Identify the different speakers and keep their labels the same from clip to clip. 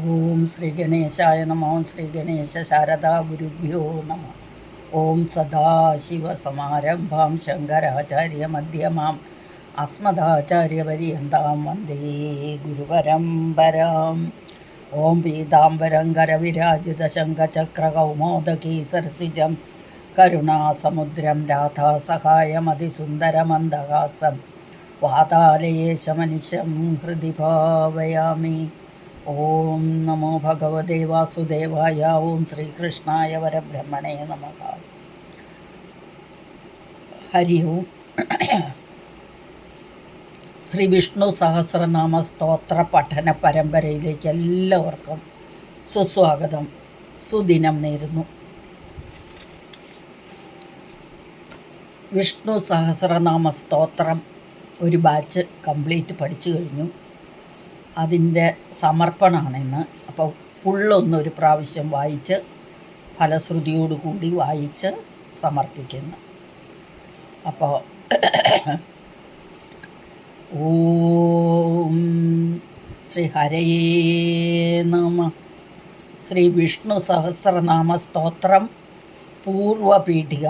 Speaker 1: ഓം ശ്രീ ഗണേശായ നമ. ഓം ശ്രീ ഗണേശ ശാരദാ ഗുരുഭ്യോ നമ. ഓം സദാശിവസമാരംഭാം ശങ്കരാചാര്യമധ്യമാം അസ്മദാചാര്യപര്യന്താം വന്ദേ ഗുരുപരമ്പരാം. ഓം പീതാംബരം കരവിരാജിതശങ്കചക്രകൗമോദകീ സരസിജം കരുണാസമുദ്രം രാധാസഹായമതിസുന്ദരമന്ദഹാസം വാതാലയേശമനിശം ഹൃദി ഭാവയാമി. ഓം നമോ ഭഗവതേ വാസുദേവായ. ഓം ശ്രീകൃഷ്ണായ പരബ്രഹ്മണേ നമഃ. ഹരി ഓം. ശ്രീ വിഷ്ണു സഹസ്രനാമ സ്തോത്ര പഠന പരമ്പരയിലേക്ക് എല്ലാവർക്കും സുസ്വാഗതം, സുദിനം നേരുന്നു. വിഷ്ണു സഹസ്രനാമ സ്തോത്രം ഒരു ബാച്ച് കംപ്ലീറ്റ് പഠിച്ചു കഴിഞ്ഞു. അതിൻ്റെ സമർപ്പണമാണിന്ന്. അപ്പോൾ ഫുള്ളൊന്നൊരു പ്രാവശ്യം വായിച്ച് ഫലശ്രുതിയോടുകൂടി വായിച്ച് സമർപ്പിക്കുന്നു. അപ്പോൾ ഓം ശ്രീ ഹരയേ നമ. ശ്രീ വിഷ്ണു സഹസ്രനാമ സ്തോത്രം പൂർവപീഠിക.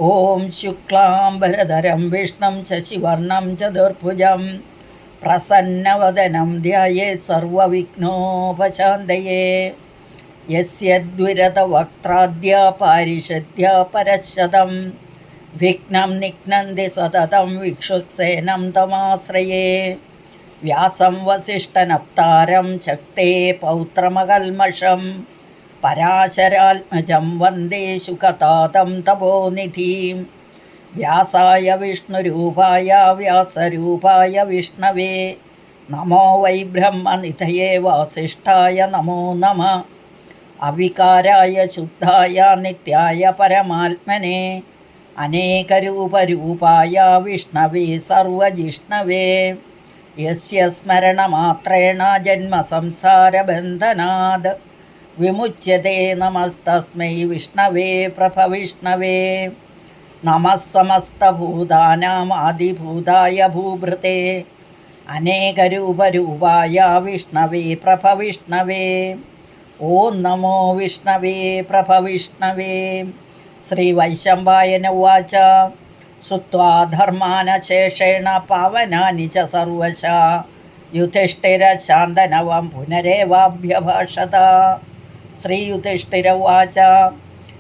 Speaker 1: ഓം ശുക്ലാംബരധരം വിഷ്ണം ശശിവർണം ചതുർഭുജം പ്രസന്നവദനം ധ്യായേത് സർവവിഘ്നോപശാന്തയേ. യസ്യദ്വിരതവക്ത്രാദ്യ പാരിഷദ്യ പരശതം വിഘ്നം നിഘ്നന്തി സതതം വിക്ഷുക്സേനം തമാശ്രയേ. വ്യാസം വസിഷ്ഠനപ്താരം ശക്തേ പൗത്രമകൽമഷം പരാശരാത്മജം വന്ദേ ശുകതാതം തപോനിധിം. വ്യാസായ വിഷ്ണുരൂപായ വ്യാസരൂപായ വിഷ്ണവേ നമോ വൈ ബ്രഹ്മനിധയേ വാസിഷ്ഠായ നമോ നമഃ. അവികാരായ ശുദ്ധായ നിത്യായ പരമാത്മനെ അനേകരൂപരൂപായ വിഷ്ണവേ സർവജിഷ്ണവേ. യസ്യ സ്മരണമാത്രേണ ജന്മസംസാരബന്ധനാത് വിമുച്യതേ. നമസ്തസ്മൈ വിഷ്ണവേ പ്രഭവിഷ്ണവേ. നമഃ സമസ്തഭൂതാനാം ആദിഭൂതായ ഭൂഭൃതേ അനേകരൂപരൂപായ വിഷ്ണവേ പ്രഭവിഷ്ണവേ. ഓം നമോ വിഷ്ണവേ പ്രഭവിഷ്ണവേ. ശ്രീവൈശമ്പായന ഉവാച. ശ്രുത്വാ ധർമാനശേഷേണ പാവനാനി ച സർവശഃ യുധിഷ്ഠിരശാന്തനവം പുനരേവാഭ്യഭാഷത. ശ്രീയുധിഷ്ഠിര ഉവാച.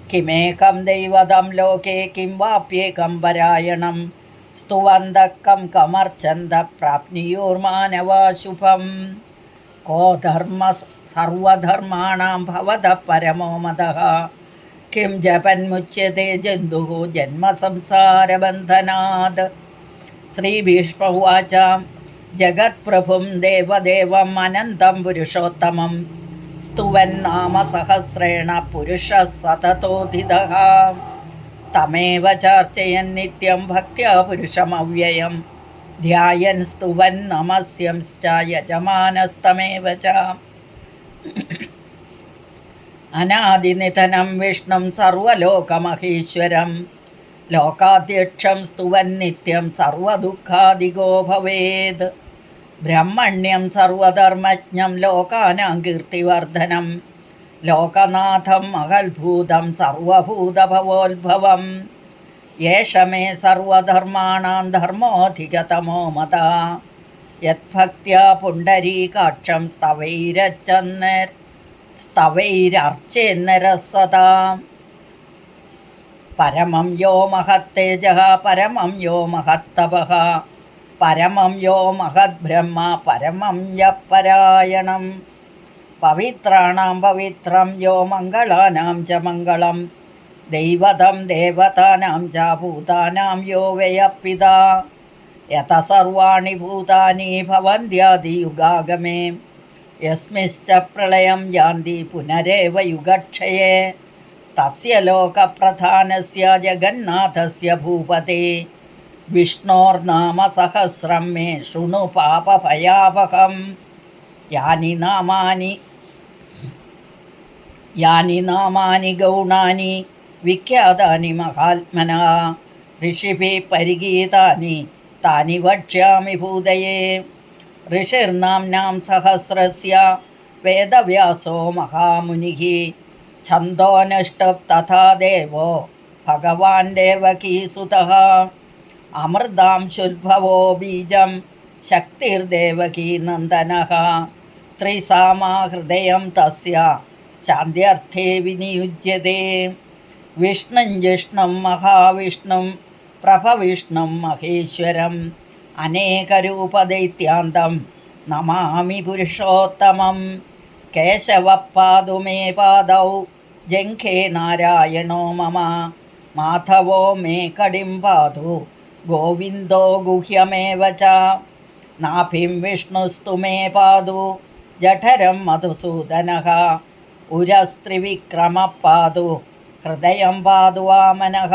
Speaker 1: കിമേകം ദൈവതം ലോകേ കിം വാപ്യേകം പരായണം സ്തുവന്തഃ കം കമർച്ചന്ത പ്രാപ്നുയോർമാനവാ ശുഭം. കോ ധർമ്മ സർവധർമാണാം ഭവതഃ പരമോ മതഃ കിം ജപന്മുച്യതേ ജന്തുഃ ജന്മസംസാരബന്ധനാത്. ശ്രീഭീഷ്മ ഉവാച. ജഗത്പ്രഭും ദേവദേവം അനന്തം പുരുഷോത്തമം സ്തുവന്നാമ സഹസ്രേണ പുരുഷഃ സതതോദിതഃ. തമേവ ചാർച്ചയൻ നിത്യം ഭക്ത്യാ പുരുഷമവ്യയം ധ്യായൻ സ്തുവൻ നമസ്യംശ്ച യജമാനസ്തമേവ ച. അനാദിനിധനം വിഷ്ണും സർവലോകമഹേശ്വരം ലോകാധ്യക്ഷം സ്തുവൻ നിത്യം സർവദുഃഖാദിഗോ ഭവേത്. ബ്രഹ്മണ്യം സർവധർമ്മജ്ഞം ലോകാനാം കീർത്തിവർദ്ധനം ലോകനാഥം മഹൽഭൂതം സർവഭൂതഭവോത്ഭവം. യേഷ മേ സർവധർമാണാം ധർമ്മോധികതമോ മതഃ യദ്ഭക്ത്യാ പുണ്ഡരീകാക്ഷം സ്തവൈരർച്ചേന്നരഃ സദാ. പരമം യോ മഹത്തേജഃ പരമം യോ മഹത്തപഃ പരമം യോ മഹദ്ബ്രഹ്മ പരമം യപരായണം. പവിത്രാണാം പവിത്രം യോ മംഗളാനാം ച മംഗളം ദൈവതം ദേവതാനാം ച ഭൂതാനാം യോ വയഃപിതാ. യത സർവാണി ഭൂതാനി ഭവന്ത്യാദിയുഗാഗമേ യസ്മിശ്ച പ്രളയം യാന്തി പുനരേവ യുഗക്ഷയേ. തസ്യ ലോകപ്രധാനസ്യ ജഗന്നാഥസ്യ ഭൂപതേ വിഷ്ണോർനാമ സഹസ്രം മേ ശൃണു പാപഭയാവഹം. യാനി നാമാനി ഗൗണാനി വിഖ്യാതാനി മഹാത്മനാ ഋഷിഭിः പരിഗീതാനി താനി വക്ഷ്യാമി ഭൂതയേ. ഋഷിർനാംനാം സഹസ്രസ്യ വേദവ്യാസോ മഹാമുനിഃ. ഛന്ദോനഷ്ടപ് തഥാ ദേവോ ഭഗവാൻ ദേവകീസുതഃ. അമൃതാംശുദ്ഭവോ ബീജം ശക്തിർദേവകീ നന്ദനഃ. ത്രിസാമാ ഹൃദയം തസ്യ ശാന്ത്യർത്ഥേ വിനിയുജ്യതേ. വിഷ്ണും ജിഷ്ണും മഹാവിഷ്ണും പ്രഭവിഷ്ണും മഹേശ്വരം. അനേകരൂപദൈത്യാന്തം നമാമി പുരുഷോത്തമം. കേശവപ്പാദു മേ പാദൗ ജംഘേ നാരായണോ മമ. മാധവോ മേ കടിം പാദു ഗോവിന്ദോ ഗുഹ്യമേവ ച. നാഭിം വിഷ്ണുസ്തു മേ പാദു ജഠരം മധുസൂദനഃ. ഉരസ്ത്രിവിക്രമ പാദു ഹൃദയം പാദു വാമനഃ.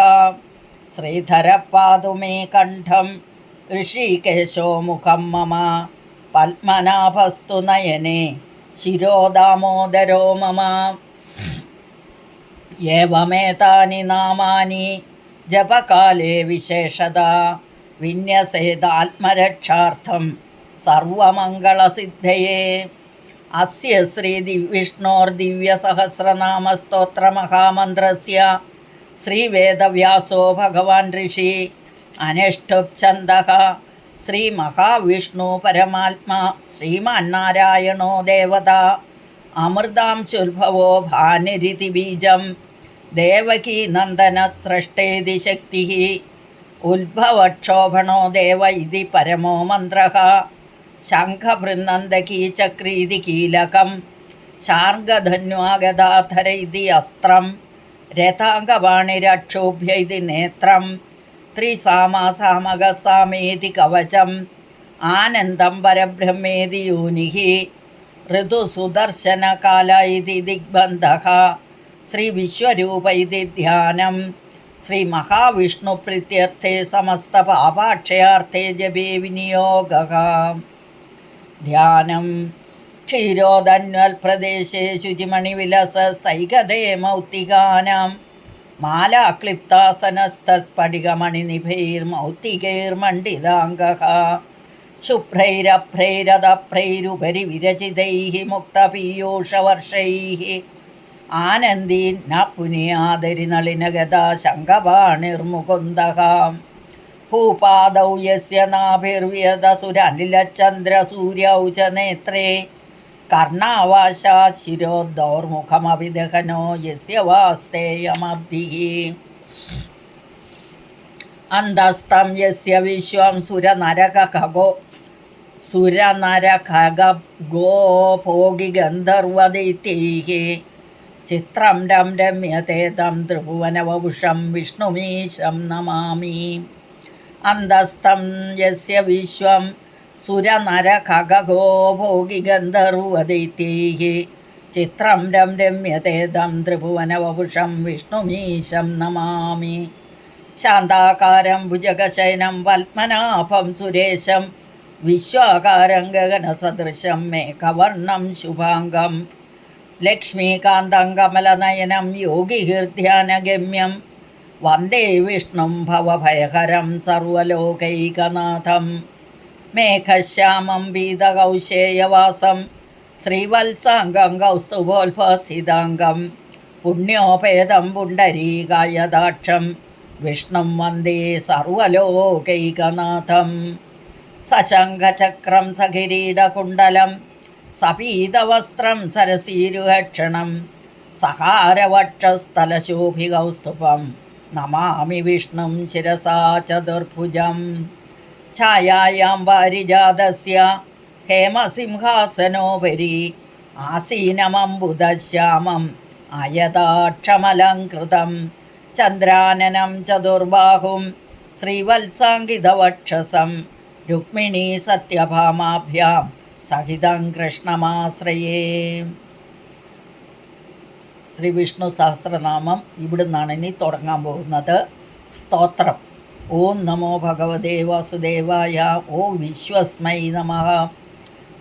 Speaker 1: ശ്രീധരപ്പാദു മേ കണ്ഠം ഋഷികേശോ മുഖം മമ. പത്മനാഭസ്തു നയനേ ശിരോ ദാമോദരോ മമ. ഏവമേതാനി നാമാനി ജപകാലേ വിശേഷതാ. വിന്യസേതാത്മരക്ഷാർത്ഥം സർവമംഗളസിദ്ധയേ. അസ്യ ശ്രീവിഷ്ണോർദിവ്യസഹസ്രനാമസ്തോത്രമഹാമന്ത്രസ്യ ശ്രീവേദവ്യാസോ ഭഗവാൻ ഋഷി അനിഷ്ഠുപ് ഛന്ദഃ. ശ്രീമഹാവിഷ്ണു പരമാത്മാ ശ്രീമാന്നാരായണോ ദേവത. അമൃതാംശുദ്ഭവോ ഭാനിരിതി ബീജം ദേവകീ നന്ദന സ്രഷ്ടേതി ശക്തിഃ. ഉദ്ഭവക്ഷോഭണോ ദേവ ഇതി പരമോ മന്ത്രഃ. ശംഖഭൃന്നന്ദകീ ചക്രീതി കീലകം. ശാർഗധന്വാഗദാധര ഇതി അസ്ത്രം. രഥാംഗപാണിരക്ഷോഭ്യ ഇതി നേത്രം. ത്രിസാമാസാമകസാമേതി കവചം. ആനന്ദം പരബ്രഹ്മേതി യോനിഃ. ഋതുസുദർശനകാല ഇതി ദിഗ്ബന്ധഃ. ശ്രീവിശ്വരൂപ ഇതി ധ്യാനം. ശ്രീമഹാവിഷ്ണുപ്രീത്യർത്ഥേ സമസ്തപാപാക്ഷയാർത്ഥേ ജപേ വിനിയോഗഃ. ധ്യാനം. ക്ഷീരോദന്വൽപ്രദേശേ ശുചിമണിവിലസ സൈകതേ മൗക്തികാനാം. മാലാക്ലിപ്താസനസ്ഥസ്ഫടികമണിനിഭൈർമൗക്തികൈർമണ്ഡിതാംഗഃ. ശുഭ്രൈരഭ്രൈരതഭ്രൈരുപരി വിരചിതൈഃ മുക്തപീയൂഷവർഷൈഃ. ആനന്ദീൻ ന പുനിയാദരിനളിനഗദാ ശംഖപാണിർമുകുന്ദഃ. ഭൂപാദൗ യസ്യ നാഭിർവ്യദസുരനിലചന്ദ്രസൂര്യൗ ച നേത്രേ. കർണാവാശാ ശിരോദൗർമുഖമപി ദഹനോ യസ്യ വാസ്തേയമബ്ധിഃ. അന്തസ്തം യസ്യ വിശ്വം സുരനരഖഗോ ഭോഗി ഗന്ധർവദൈത്യൈഃ. ചിത്രം രമ്യത്തെ തം ത്രിഭുവനവപുഷം വിഷ്ണുമീശം നമാമി. അന്തസ്തം യസ്യ വിശ്വം സുരനരഖഗോ ഭോഗി ഗന്ധർവദൈത്യൈഃ. ചിത്രം രമ്യത്തെ തം ത്രിഭുവനവപുഷം വിഷ്ണുമീശം നമാമി. ശാന്താകാരം ഭുജഗശയനം പത്മനാഭം സുരേശം. വിശ്വാകാരം ഗഗനസദൃശം മേഘവർണം ശുഭാംഗം. ലക്ഷ്മീകാന്തം കമലനയനം യോഗിഹൃദ്ധ്യാനഗമ്യം. വന്ദേ വിഷ്ണും ഭവഭയഹരം സർവലോകൈകനാഥം. മേഘശ്യാമം പീതകൗശേയവാസം ശ്രീവത്സാംഗം കൗസ്തുഭോത്ഭസിതാംഗം. പുണ്യോപേതം പുണ്ടരീകായദാക്ഷം വിഷ്ണും വന്ദേ സർവലോകൈകനാഥം. സശംഖചക്രം സകിരീടകുണ്ടലം സപീതവസ്ത്രം സരസീരുഹക്ഷണം. സഹാരവക്ഷസ്ഥലശോഭികൗസ്തുഭം നമാമി വിഷ്ണും ശിരസാ ചതുർഭുജം. ഛായായാം പാരിജാതസ്യ ഹേമസിംഹാസനോപരി ആസീനമംബുദശ്യാമം ആയതാക്ഷമലങ്കൃതം. ചന്ദ്രാനനം ചതുർബാഹും ശ്രീവത്സാങ്കിതവക്ഷസം. രുക്മിണീ സത്യഭാമാഭ്യാം സഹിതം കൃഷ്ണമാശ്രയേ. ശ്രീ വിഷ്ണു സഹസ്രനാമം ഇവിടുന്നാണ് ഇനി തുടങ്ങാൻ പോകുന്നത്. സ്തോത്രം. ഓം നമോ ഭഗവതേ വാസുദേവായ. ഓം വിശ്വസ്മൈ നമഃ.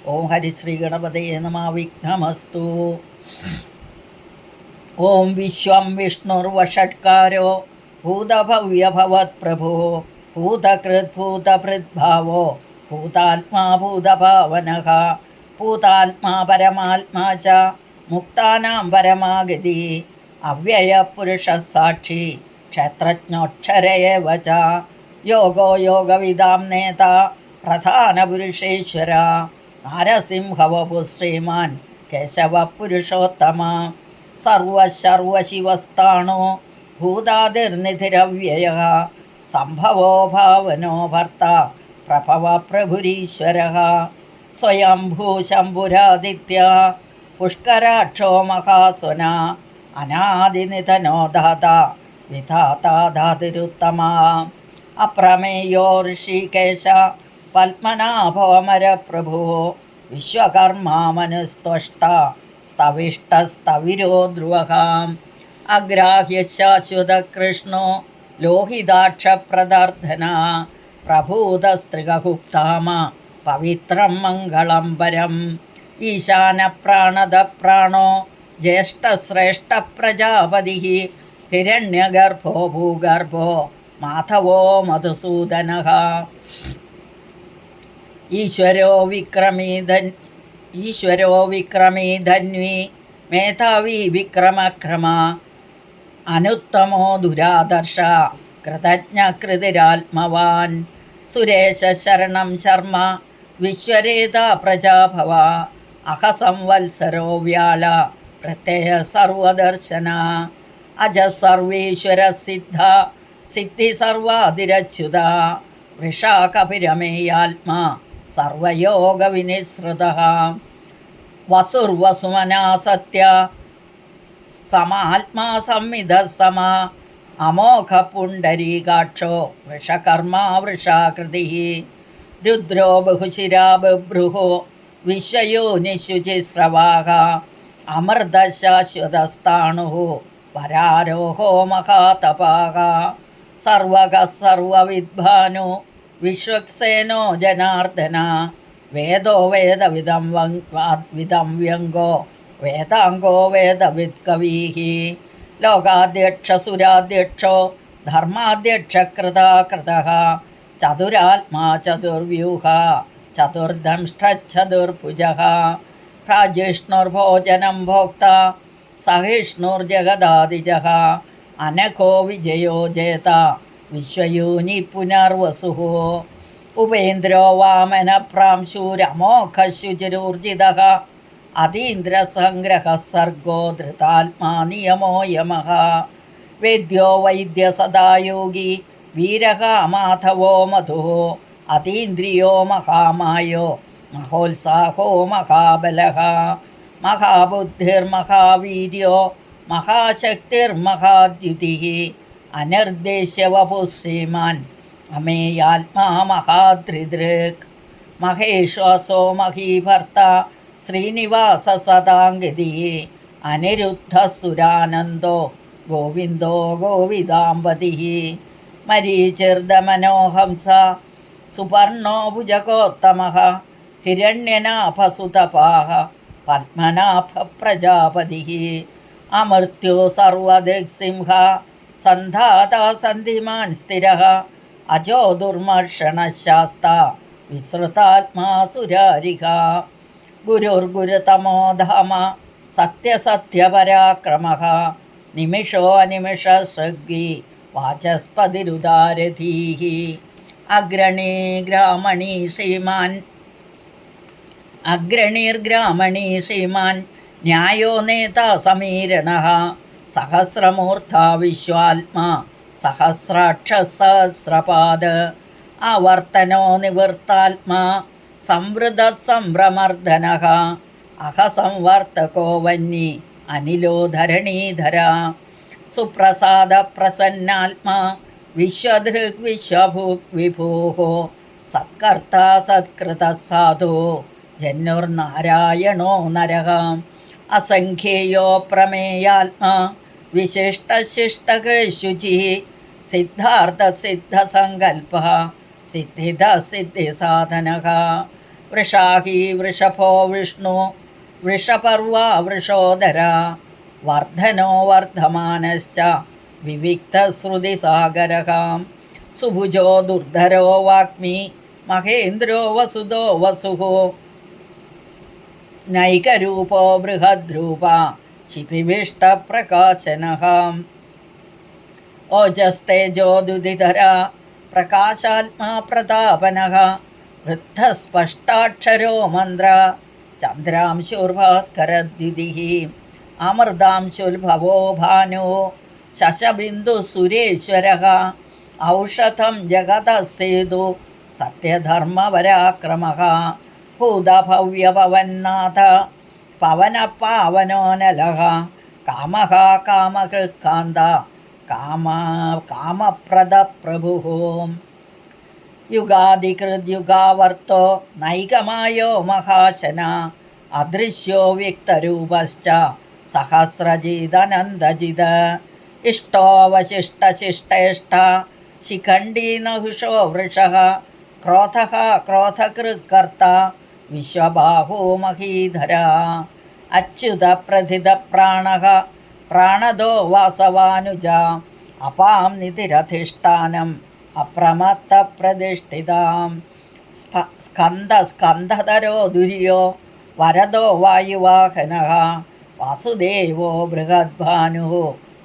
Speaker 1: ഓം ഹരിശ്രീ ഗണപതേ നമഃ. വിഘ്നമസ്തു. ഓം വിശ്വം വിഷ്ണുർവഷട്കാരോ ഭൂതഭവ്യഭവത് പ്രഭോ. ഭൂതകൃദ്ഭൂതഭൃദ്ഭാവോ ഭൂതാത്മാ ഭൂതഭാവനഃ ഭൂതാത്മാ പരമാത്മാ ച മുക്താനാം പരമാഗതി അവ്യയപുരുഷः സാക്ഷി ക്ഷേത്രജ്ഞോക്ഷര ഏവ ച യോഗോ യോഗവിദാം നേത പ്രധാനപുരുഷേശ്വര നാരസിംഹവപു ശ്രീമാൻ കേശവ പുരുഷോത്തമ സർവശർവശിവസ്ഥാണോ ഭൂതാതിർനിധിരവ്യയഃ സംഭവോ ഭാവനോ ഭർത്ത പ്രഭവ പ്രഭുരീശ്വരഃ സ്വയംഭൂ ശംഭുരാദിത്യ പുഷ്കരാക്ഷോ മഹാസുന അനാദിനിധനോ ദാത വിധാതാ ധാതുരുത്തമ അപ്രമേയോ ഋഷികേശ പത്മനാഭോമരപ്രഭോ വിശ്വകർമാ മനുസ്ത്വഷ്ട സ്തവിഷ്ടസ്തവിരോ ധ്രുവഃ അഗ്രാഹ്യ ശാശ്വതകൃഷ്ണോ ലോഹിതാക്ഷപ്രദർധന പ്രഭൂതസ്ത്രിഗുപ്താമ പവിത്രം മംഗളം പരം ഈശാനപ്രാണദ പ്രാണോ ജ്യേഷ്ഠശ്രേഷ്ഠ പ്രജാപതി ഹിരണ്യഗർഭോ ഭൂഗർഭോ മാധവോ മധുസൂദനഃ ഈശ്വരോ വിക്രമീ ധന്വി മേധാവി വിക്രമക്രമ അനുത്തമോ ദുരാദർശ കൃതജ്ഞകൃതിരാത്മവാൻ സുരേശ ശരണം ശർമ്മ വിശ്വരേത പ്രജാഭവ അഹസംവത്സരോ വ്യാള പ്രത്യയ സർവദർശന അജ സർവേശ്വര സിദ്ധ സിദ്ധി സർവാതിരച്യുത വൃഷാകപിരമേയാത്മാ സർവയോഗവിനിസൃതഃ വസുർവസുമനാ സത്യ സമാത്മാ സംവിധഃ സമ അമോഘ പുണ്ടരീകാക്ഷോ വൃഷകർമാ വൃഷാകൃതിഃ രുദ്രോ ബഹുശിരാ ബഭ്രുഹോ വിശ്വയോനിശുചിസ്രവാः അമൃതശാശ്വതസ്ഥാണുഃ വരാരോഹോ മഹാതപാः സർവകഃ സർവവിദ്ഭാനോ വിശ്വക്സേനോ ജനാർദ്ദന വേദോ വേദവിദം വ്യംഗോ വേദാംഗോ വേദവിത്കവീഃ ലോകാധ്യക്ഷസുരാധ്യക്ഷോ ധർമാധ്യക്ഷകൃതാകൃതഃ ചതുരാത്മാ ചതുർവ്യൂഹ ചതുർദംഷ്ട്രചതുർഭുജഃ പ്രാജിഷ്ണുർഭോജനം ഭോക്ത സഹിഷ്ണുർജഗദാദിജഃ അനഘോ വിജയോ ജേത വിശ്വയൂനി പുനർവസുഃ ഉപേന്ദ്രോ വാമനപ്രാംശൂരമോഘശുചിരൂർജിതഃ അതീന്ദ്രസംഗ്രഹ സർഗോ ധൃതാത്മാ നിയമോ യമഃ വേദ്യോ വൈദ്യസദാ യോഗി വീരഃ മാധവോ മധുഃ അതീന്ദ്രിയോ മഹാമായോ മഹോത്സാഹോ മഹാബലഃ മഹാബുദ്ധിർമഹാവീര്യോ മഹാശക്തിർമഹാദ്യുതിഃ അനിർദ്ദേശ്യവപുഃ ശ്രീമാൻ അമേയാത്മാ മഹാത്രിദൃക് മഹേശ്വാസോ മഹീഭർത്ത ശ്രീനിവാസ സദാംഗതി അനിരുദ്ധസുരാനന്ദോ ഗോവിന്ദോ ഗോവിദാംബതി മരീചിർദമനോഹംസ സുപർണോ ഭുജകോത്തമഃ ഹിരണ്യനാഭസുതപാഃ പത്മനാഭ പ്രജാപതി അമർത്യോ സർവദിക്സിംഹ സന്ധാതാ സന്ധിമാൻ സ്ഥിരഃ അജോ ദുർമർഷണശാസ്ത വിസൃതാത്മാ സുരാരിഃ ഗുരുർഗുരുതമോ ധാമ സത്യസത്യപരാക്രമഃ നിമിഷോ അനിമിഷസൃഗ്വി വാചസ്പതിരുദാരധീഃ അഗ്രണീർഗ്രാമണീ ശ്രീമാൻ ന്യായോ നേതാ സമീരണഃ സഹസ്രമൂർധാ വിശ്വാത്മാ സഹസ്രാക്ഷസഹസ്രപാദ ആവർത്തനോ നിവൃത്താത്മാ സംവൃതഃ സംഭ്രമർദ്ദനഃ അഹസംവർത്തകോ വന്നി അനിലോ ധരണീധര സുപ്രസാദ പ്രസന്നാത്മാ വിശ്വധൃഗ് വിശ്വഭുഗ് വിഭൂഃ സത്കർത്താ സത്കൃതഃ സാധു ജന്യുർനാരായണോ നരഃ അസംഖ്യേയോ പ്രമേയാത്മാ വിശിഷ്ടശിഷ്ടകൃശുചിഃ സിദ്ധാർത്ഥസിദ്ധസങ്കൽപ്പഃ സിദ്ധിദസിദ്ധിസാധനഃ വൃഷാഹി വൃഷഭോ വിഷ്ണു വൃഷപർവാ വൃഷോദര വർദ്ധനോ വർദ്ധമാനശ്ച വിവിക്തശ്രുതിസാഗരഃ സുഭുജോ ദുർധരോ വാഗ്മി മഹേന്ദ്രോ വസുദോ വസുഃ നൈകരൂപോ ബൃഹദ്രൂപ ശിപിവിഷ്ടപ്രകാശനഃ ഓജസ്തേജോദുദിധര പ്രകാശാത്മാ പ്രതാപനഃ വൃദ്ധസ്പഷ്ടാക്ഷരോ മന്ത്ര ചന്ദ്രാംശുർഭാസ്കരദ്യുതിഃ അമൃതാംശുൽഭവോ ഭാനോ ശശബിന്ദുസുരേശ്വരഃ ഔഷധം ജഗതസേതു സത്യധർമ്മപരാക്രമഃ ഭൂതഭവ്യപവന്നാഥ പവനപാവനോനലഃ കാമഃ കാമകൃത്കാന്ത കാമപ്രദപ്രഭുഃ യുഗാദികൃദ്യുഗാവർത്തോ നൈകമായോ മഹാശന അദൃശ്യോ വ്യക്തരൂപശ്ച സഹസ്രജിദനന്ദജിത് ഇഷ്ടോവശിഷ്ടശിഷ്ടേഷ്ട ശിഖണ്ഡീ നഹുഷോ വൃഷഃ ക്രോധഃ ക്രോധകൃത്കർത്ത വിശ്വബാഹോ മഹീധര അച്യുതപ്രഥിതപ്രാണഃ പ്രാണദോ വാസവാനുജ അപാം നിധിരധിഷ്ഠാനം അപ്രമത്തപ്രതിഷ്ഠിതാം സ്കന്ധധരോ ദുര്യോ വരദോ വായുവാഹനഃ വാസുദേവോ ബൃഹദ്ഭാനുഃ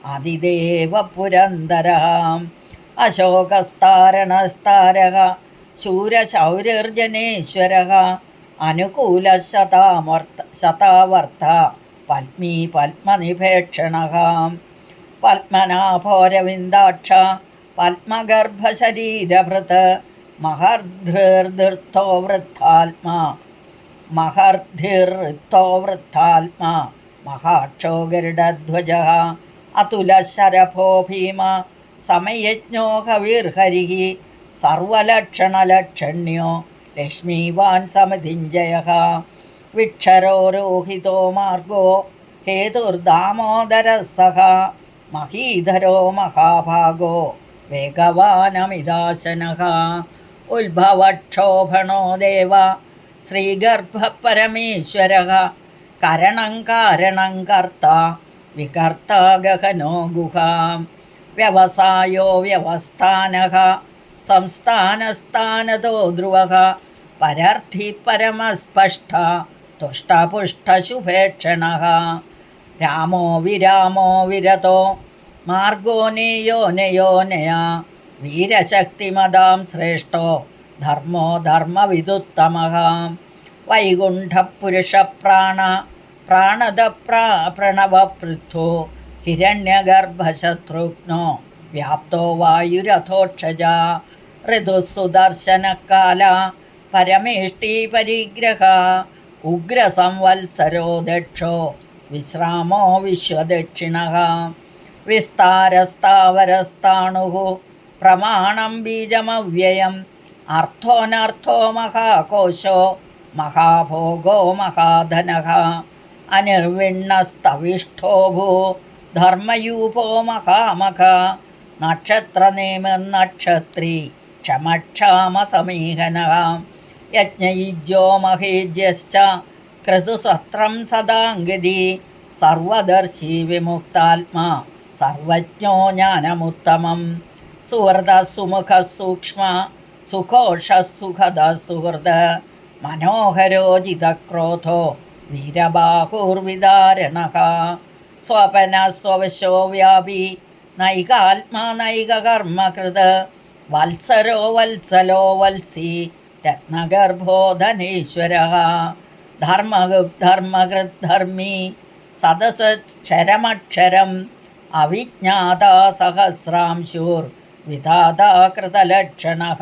Speaker 1: ആദിദേവ പുരന്ദരഃ അശോകസ്താരണസ്താരः ശൂരശൗര്യർജനേശ്വരः അനുകൂലശതാവർത്ത പത്മീ പത്മനിഭേക്ഷണഃ പത്മനാഭോരവിന്ദാക്ഷ പത്മഗർഭശരീരഭൃത് മഹർധൃർധൃത്തോ വൃദ്ധാത്മാ മഹാക്ഷോ ഗരുഡധ്വജഃ അതുലശരഭോ ഭീമ സമയജ്ഞോ ഹവിർഹരിഃ സർവലക്ഷണലക്ഷണ്യോ ലക്ഷ്മീവാൻ സമതിഞ്ജയഃ വിക്ഷരോ രോഹിതോ മാർഗോ ഹേതുർദാമോദരഃ സഹ മഹീധരോ മഹാഭാഗോ വേഗവാനമിദാശനഃ ഉത്ഭവക്ഷോഭണോ ദേവ ശ്രീഗർഭപരമേശ്വരഃ കരണം കാരണം കർത്ത വികർത്ത ഗഹനോ ഗുഹാം വ്യവസായോ വ്യവസ്ഥാനഃ സംസ്ഥാനസ്ഥാനതോ ധ്രുവഃ പരർത്ഥി പരമസ്പഷ്ട തുഷ്ടപുഷ്ടശുഭേക്ഷണഃ രാമോ വിരാമോ വിരതോ മാർഗോ നേയോനയോനയാ വീരശക്തിമതാം ശ്രേഷ്ഠോ ധർമ്മോ ധർമ്മവിദുത്തമഃ വൈകുണ്ഠപുരുഷപ്രാണ പ്രാണദ പ്രണവപൃഥ്വോ ഹിരണ്യഗർഭശത്രുഘ്നോ വ്യാപ്തോ വായുരഥോക്ഷജ ഋതുസുദർശനകാല പരമേഷ്ടി പരിഗ്രഹ ഉഗ്രസംവത്സരോ ദക്ഷോ വിശ്രാമോ വിശ്വദക്ഷിണഃ വിസ്താരസ്ഥാവരസ്ഥാണുഃ പ്രമാണം ബീജമവ്യയം അർത്ഥോനർത്ഥോ മഹാകോശോ മഹാഭോഗോ മഹാധനഃ അനിർവിണ്ണസ്തവിഷ്ഠോ ഭൂ ധർമ്മയൂപോ മഹാമഖ നക്ഷത്രനേമിർനക്ഷത്രീ ക്ഷമക്ഷാമസമീഹനഃ യജ്ഞയുജ്യോ മഹേജ്യശ്ച ക്രതുസത്രം സദാംഗതി സർവദർശി വിമുക്താത്മാ സർവജ്ഞോ ജ്ഞാനമുത്തമം സുഹൃദസുമുഖ സൂക്ഷ്മ സുഘോഷസുഖദ സുഹൃദ മനോഹരോജിതക്രോധോ വീരബാഹുർവിദാരണഃ സ്വപന സ്വവശോ വ്യാപി നൈകാത്മാ നൈകകർമ്മകൃത് വത്സരോ വത്സലോ വത്സി രത്നഗർഭോ ധനേശ്വരഃ ധർമ്മകൃദ്ധർമ്മി സദസക്ഷരമക്ഷരം അവിജ്ഞാതാ സഹസ്രാംശൂർ വിധാതാ കൃതലക്ഷണഃ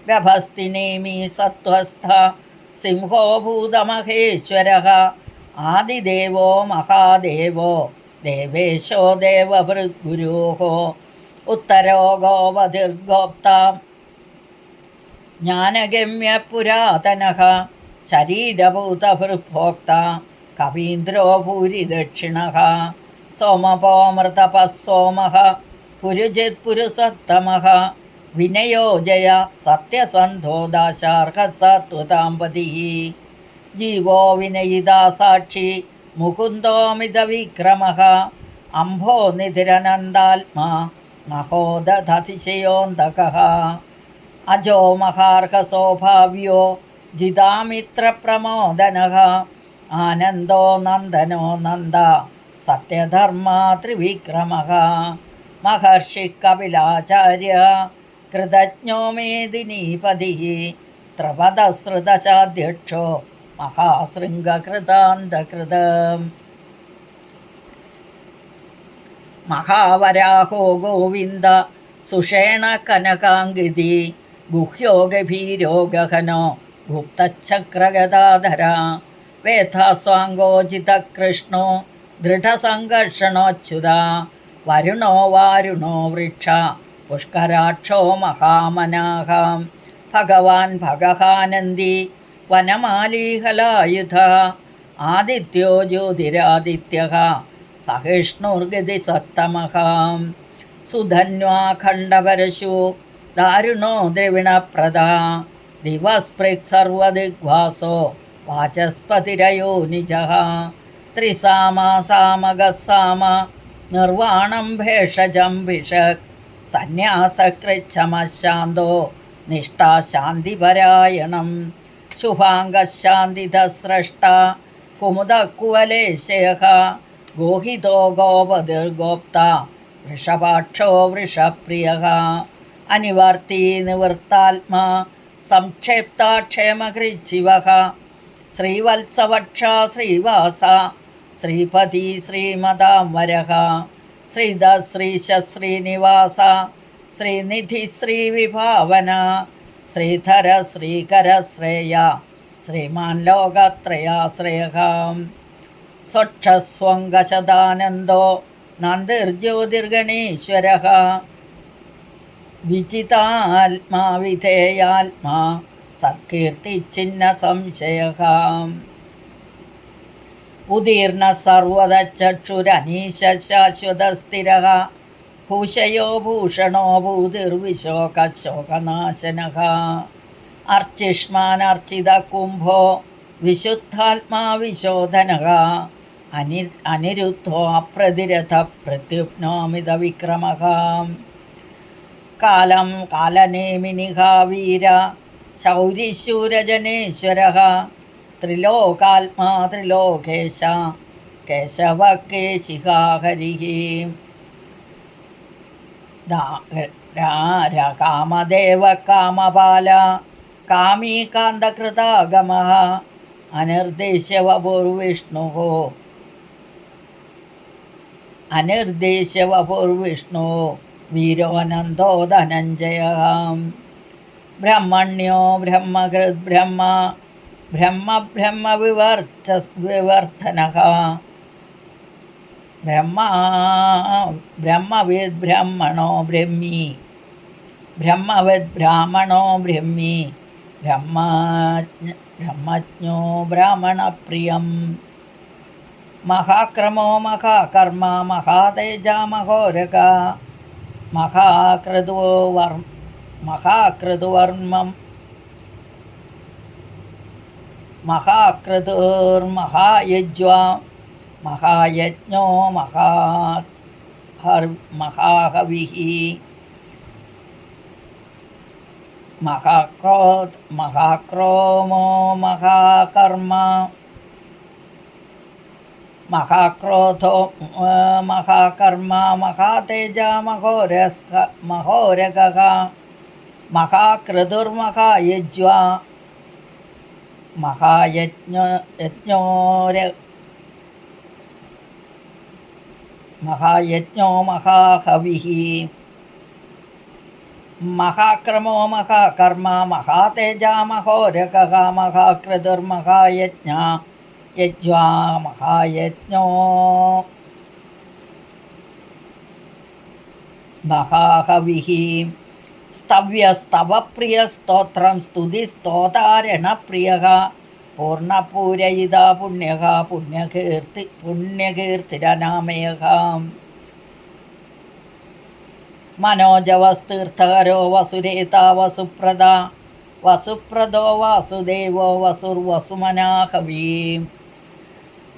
Speaker 1: ഗഭസ്തിനേമി സത്വസ്ഥ സിംഹോ ഭൂതമഹേശ്വരഃ ആദിദേവോ മഹാദേവോ ദേവേശോ ദേവഭൃദ്ഗുരോः ഉത്തരോ ഗോപതിർഗോപ്ത ജ്ഞാനഗമ്യപുരാതനഃ ശരീരഭൂതഭൃഭോക്ത കവീന്ദ്രോ ഭൂരിദക്ഷിണഃ സോമപോമൃതപഃ സോമഃ പുരുജിത്പുരുസത്തമഃ വിനയോ ജയ സത്യസന്ധോ ദാശാർഹസത്വതാംപതിഃ ജീവോ വിനയിതാ സാക്ഷി മുകുന്ദോമിതവിക്രമഃ അംഭോ നിധിരനന്ദാത്മാ മഹോദധതിശയോന്തകഃ അജോ മഹാർഹസോഭാവ്യോ ജിതാമിത്രപ്രമോദനഃ ആനന്ദോ നന്ദനോ നന്ദ സത്യധർമാ ത്രിവിക്രമഃ മഹർഷി കപിലാചാര്യ കൃതജ്ഞോ മേദിനീപതിഃ ത്രപദശ്രുതശാധ്യക്ഷോ മഹാശൃംഗകൃതാന്തകൃത മഹാവരാഹോ ഗോവിന്ദ സുഷേണ കനകാംഗിതി ഗുഹ്യോ ഗഭീരോ ഗഹനോ ഗുപ്തചക്രഗദാധര വേഥാസ്വാങ്കോചിതകൃഷ്ണോ ദൃഢസംഘർഷണോച്യുത വരുണോ വാരുണോ വൃക്ഷ പുഷ്കരാക്ഷോ മഹാമനാഹ ഭഗവാൻ ഭഗഹാനന്ദി വനമാലീഹലായുധ ആദിത്യോ ജ്യോതിരാദിത്യഃ സഹിഷ്ണുർഗതി സത്തമഃ സുധന്വാഖണ്ഡപരശു ദാരുണോ ദ്രവിണപ്രദ ദിവസ്പൃക് സർവദിഗ്വാസോ വാചസ്പതിരയോ നിജഃ ത്രിസാമ നിർവാണം ഭേഷജം ഭിഷക് സന്യാസകൃച്ഛമശാന്തോ നിഷ്ഠാശാന്തിപരായണം ശുഭാംഗശാന്തിധസ്രഷ്ട കുമുദകുവലേശയഃ ഗോഹിതോ ഗോപതിർഗോപ്ത വൃഷഭാക്ഷോ വൃഷപ്രിയഃ അനിവർത്തി നിവൃത്താത്മാ സംക്ഷേപ്താക്ഷേമകൃച്ഛിവഃ ശ്രീവത്സവക്ഷ ശ്രീവാസ ശ്രീപതി ശ്രീമദാംവരഃ ശ്രീധ ശ്രീശ ശ്രീനിവാസ ശ്രീനിധി ശ്രീവിഭാവന ശ്രീധര ശ്രീകര ശ്രേയ ശ്രീമാൻ ലോകത്രയാശ്രയഃ സ്വക്ഷസ്വംഗശദാനന്ദോ നന്ദിർജ്യോതിർഗണേശ്വരഃ വിജിതാത്മാ വിധേയാത്മാ സത്കീർത്തിച്ഛിന്ന സംശയഃ ഉദീർണ സർവതചക്ഷുരനീശ ശാശ്വതസ്ഥിരഃ ഭൂഷയോ ഭൂഷണോ ഭൂതിർവിശോകശോകനാശനഃ അർച്ചിഷ്മാനർച്ചിതകുംഭോ വിശുദ്ധാത്മാ വിശോധനഃ അനിരുദ്ധോ അപ്രതിരഥ പ്രത്യുപ്നോമിതവിക്രമഃ കാലം കാലനേമിനിഃ വീര ശൗരിശൂരജനേശ്വരഃ ത്രിലോകാത്മാ ത്രിലോകേശ കേശവ കേശികാ ഹരിഃ കാമദേവ കാമപാല കാമീ കാന്തകൃതാഗമഃ അനിർദ്ദേശ്യവപുർവിഷ്ണു വീരോനന്ദോ ധനഞ്ജയഃ ബ്രഹ്മണ്യോ ബ്രഹ്മകൃത് വിവർത്തനഃ ബ്രഹ്മവിദ് ബ്രഹ്മണോ ബ്രഹ്മി ബ്രഹ്മജ്ഞോ ബ്രാഹ്മണപ്രിയം മഹാക്രമോ മഹാകർമ്മ മഹാതേജ മഹോരക മഹാക്രതുർമഹായജ്വാ മഹായജ്ഞോ മഹാഹവിഃ മഹാക്രോമോ മഹാകർമ്മ മഹാക്രോധോ മഹാകർമ്മ മഹാതേജ മഹോരകഃ മഹാക്രതുർമഹായജ്വാ മഹായജ്ഞോ മഹാഹവിഃ മഹാക്രമോ മഹാകർമ്മ മഹാതേജ മഹോരകഃ മഹാക്രതുർമഹായജ്ഞാ മഹായജ്ഞോ മഹാഹവിഃ സ്തവ്യസ്തവപ്രിയസ്തോത്രം സ്തുതിസ്തോതാരണപ്രിയഃ പൂർണ്ണപൂരയിതാ പുണ്യഃ പുണ്യകീർത്തിരനാമയഃ മനോജവസ്തീർത്ഥകരോ വസുരേതാ വസുപ്രദോ വാസുദേവോ വസുർവസുമനാഹവീ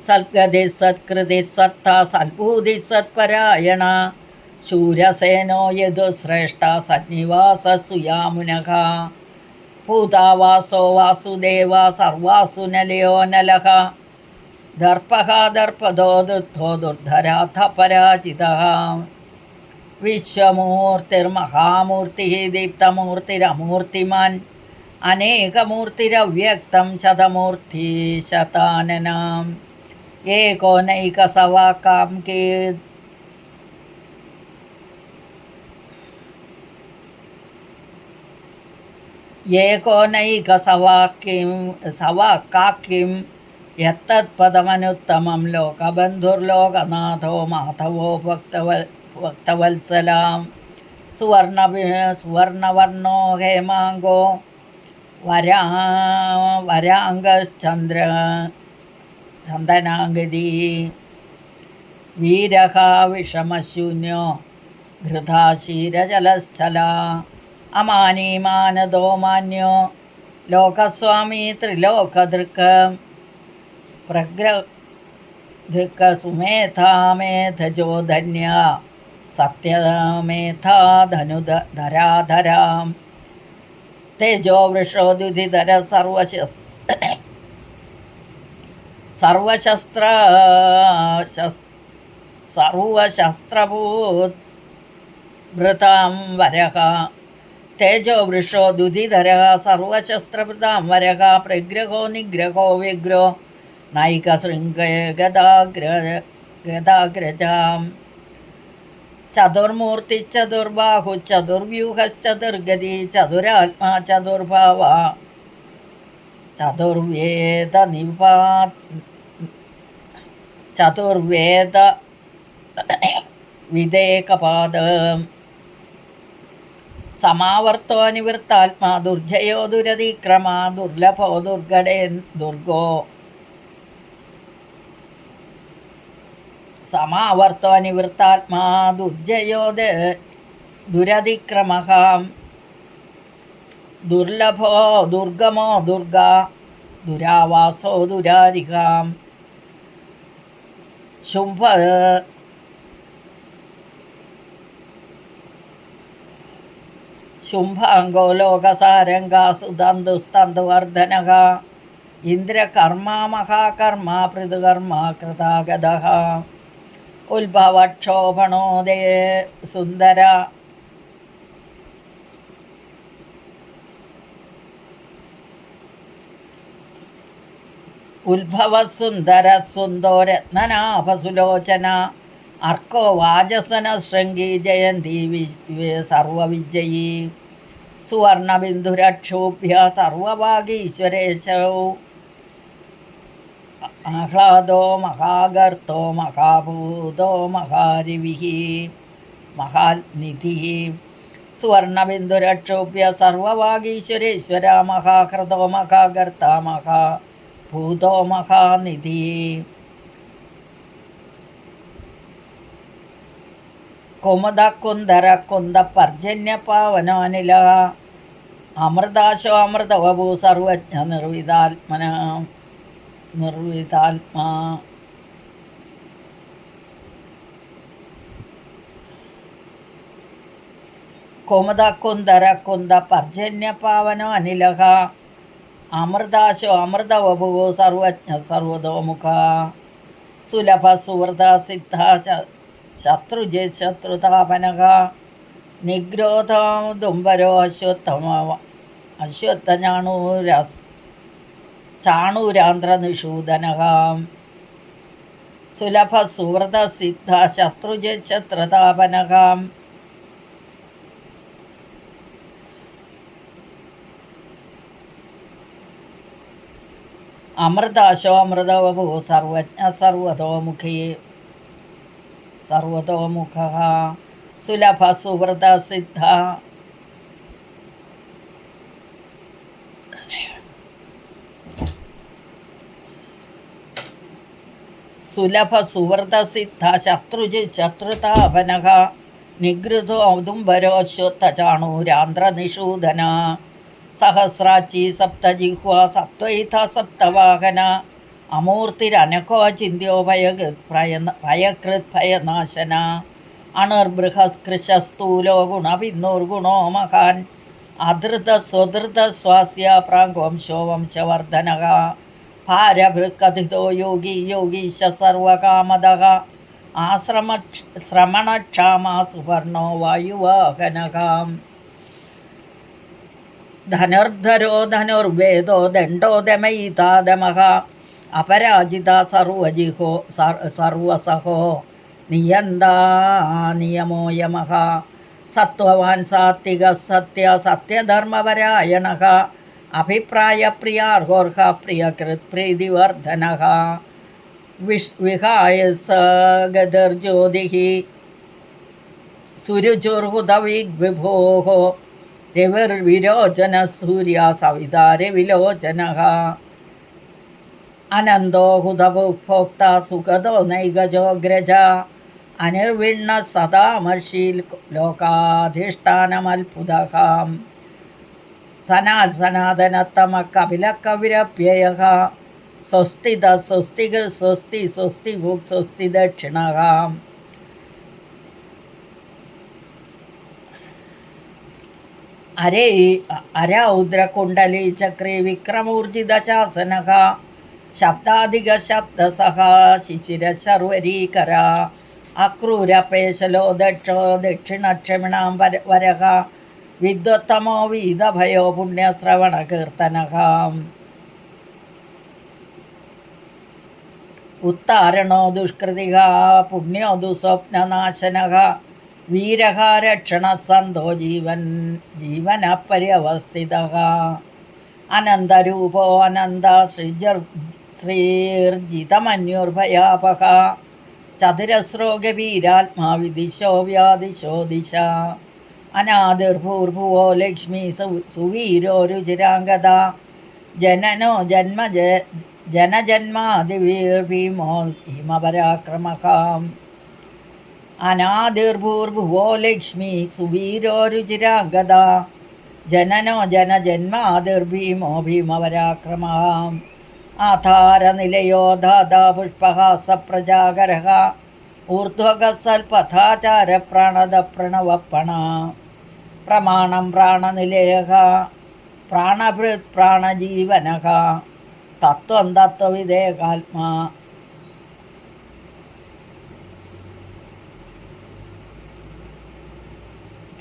Speaker 1: സൽഗതി സത്കൃതി സത്ത സൽഭൂതി സത്പരായണ ശൂരസേനോ യദുശ്രേഷ്ഠ സന്നിവാസസുയാമുനഃ ഭൂതാവാസോ വാസുദേവ സർവാസു നലയോ നലഃ ദർപ്പഃ ദർപ്പദോ ദുദ്ധോ ദുർധരാഥ പരാജിതഃ വിശ്വമൂർത്തിർമഹാമൂർത്തി ദീപ്തമൂർത്തിരമൂർത്തിമാൻ അനേകമൂർത്തിരവ്യക്തം ശതമൂർത്തി ശതാനനാം ഏകോനൈകസവാകാം സവാക്കാക്കിം യത്തത്പദമനുത്തമം ലോകബന്ധുർലോകനാഥോ മാധവോ ഭക്തവത്സലാം സുവർണവർണോ ഹേമാങ്കോ ചന്ദനാഗതി വീരഃ വിഷമശൂന്യോ ഘൃതാശീരജലസ്ഥല അമാനീമാനദോ മാന്യോ ലോകസ്വാമി ത്രിലോകദൃക് പ്രഗ്രദൃക് സുമേധാമേധജോ ധന്യ സത്യമേധാധനുധരാധരാം തേജോ വൃഷോദ്യുധിധര സർവശസ്ത്രഭൂത് ഭൃതാം വരഃ തേജോ വൃഷോ ദുധിധര സർവശസ്ത്രഭൃതാം വരഃ പ്രഗ്രഹോ നിഗ്രഹോ വ്യഗ്രോ നൈകശൃംഗഗദാഗ്രജാം ചതുർമൂർത്തി ചതുർബാഹു ചതുർവ്യൂഹശ്ചതുർഗതി ചതുരാത്മാ ചതുർഭാവ ചതുർവേദ വിദേകപാദം സമാവർത്തോ നിവൃത്താത്മാ ദുർജയോ ദുരതിക്രമ ദുർലഭോ ദുർഗടേ ദുർഗോ സമാവർത്തോ നിവൃത്താത്മാ ദുർജയോ ദുരതിക്രമഃ ദുർലഭോ ദുർഗമോ ദുർഗ ദുരാവാസോ ദുരാരികാം ശുംഭാംഗോ ലോകസാരംഗാ സുദന്തുസ്തന്തുവർദ്ധനഃ ഇന്ദ്രകർമാ മഹാകർമാ പൃഥുകർമാ കൃതാഗതഃ ഉത്ഭവക്ഷോഭണോദേ സുന്ദര ഉത്ഭവസുന്ദര സുന്ദോരത്നനാഭസുലോചന അർക്കോ വാജസന ശൃംഗി ജയന്തി സർവവിജയീ സുവർണബിന്ദുരക്ഷോഭ്യ സർവഭാഗീശ്വരേശൗ ആഹ്ലാദോ മഹാഗർത്തോ മഹാഭൂതോ മഹാരിവിഃ മഹാനിധിഃ സുവർണബിന്ദുരക്ഷോഭ്യ സർവഭാഗീശ്വരേശ്വര മഹാഹൃദോ മഹാഗർത്ത മഹാഭൂതോ മഹാനിധിഃ കുമുദകുന്ദര കുന്ദപർജന്യ പാവനാനില അമൃതാശോ അമൃതവഭൂ സർവജ്ഞ നിർവിതാത്മാ കുമുദകുന്ദര കുന്ദപർജന്യ പാവനാനില അമൃതാശോ അമൃതവഭൂ സർവജ്ഞ സർവതോമുഖ സുലഭ സുവൃത സിദ്ധ ശത്രുജിത് ശത്രുതാപനഃ നിഗ്രോധോദുംബരോ ചാണൂരാന്ധ്രനിഷൂദനഃ സുലഭ സുവൃത സിദ്ധ ശത്രുജിത് ശത്രുതാപനഃ അമൃതാശോ അമൃതവഭൂ സർവജ്ഞ സർവതോമുഖഃ സുലഭ സുവൃത സിദ്ധ സുലഭ സുവൃത സിദ്ധ ശത്രുജിത് ശത്രുതാപനഃ നിഗൃഹോ ഔദുംബരോശ്വത്ഥ ചാണൂരാന്ധ്രനിഷൂദന സഹസ്രാച്ചി സപ്തജിഹ്വ സപ്തൈഥ സപ്തവാഹന അമൂർത്തിരനകോ ചിന്ത്യോ ഭയകൃത് ഭയനാശന അണുർബൃഹസ്കൃശസ്ഥൂലോ ഗുണഭിന്നോർഗുണോ മഹാൻ അധൃതസ്വധൃതസ്വാസ്യ പ്രാഗ്വംശോ വംശവർദ്ധനഃ ഭാരഭൃക്കഥിതോ യോഗി യോഗീശ സർവകാമദഃ ശ്രമണക്ഷാമാ സുവർണോ വായുവാഹനഃ ധനുർധരോ ധനുർവേദോ ദണ്ഡോ ദമയിതാദമഃ അപരാജിത സർവജിഹോ സർവസഹോ നിയന്താ നിയമോ യമഃ സത്വവാൻ സാത്വിക സത്യ സത്യധർമ്മപരായണഃ അഭിപ്രായപ്രിയാർഹോർഹ പ്രിയകൃത് പ്രീതിവർദ്ധനഃ വിഹായ ഗതിർജ്യോതിഃ സുരുചുർഹുതവിഗ്വിഭോः രവിർവിരോചന സൂര്യ സവിതാരവിലോചനഃ അനന്തോ ഹുതഭോക്ത സുഖദോ നൈകജോഗ്രജ അനിർവിണ്ണ സദാമർഷീൽ ലോകാധിഷ്ഠാനമത്ഭുതഃ സനാതനത്തമ കപിലകവിരപ്യയഃ സ്വസ്തിത സ്വസ്തികൃ സ്വസ്തി സ്വസ്തി ഭുക് സ്വസ്തി ദക്ഷിണഃ അരൗദ്രകുണ്ടലീ ചക്രേ വിക്രമൂർജിതശാസനഃ ശബ്ദാധികശബ്ദസഹ ശിശിരശർവരീകര അക്രൂരപേശലോ ദക്ഷോ ദക്ഷിണക്ഷമിണാം വരഃ വിദ്വത്തമോ വീതഭയോ പുണ്യശ്രവണകീർത്തനഃ ഉത്താരണോ ദുഷ്കൃതിഃ പുണ്യോ ദുസ്വപ്നനാശനഃ വീരഃ രക്ഷണസന്ധോ ജീവനപര്യവസ്ഥിതഃ അനന്തരൂപോ അനന്ത ശ്രീർജിതമന്യുർഭയാപഹ ചതുരസ്രോ ഗഭീരാത്മാ വിദിശോ വ്യാദിശോ ദിശ അനാദിർഭൂർഭുവോ ലക്ഷ്മി സുവീരോ രുചിരാംഗത ജനനോ ജനജന്മാദിവീർഭീമോ ഭീമപരാക്രമഃ അനാദിർഭൂർഭുവോ ലക്ഷ്മി സുവീരോ രുചിരാംഗത ജനനോ ജനജന്മാദിർഭീമോ ഭീമപരാക്രമഃ ആധാരനിലയോ ധാതാ പുഷ്പഹാസപ്രജാകരഃ ഊർധ്വഗസൽപഥാചാര പ്രണത പ്രണവപ്പണ പ്രമാണം പ്രാണനിലയഃ പ്രാണഭൃത് പ്രാണജീവനഃ തത്വം തത്വവിദേകാത്മാ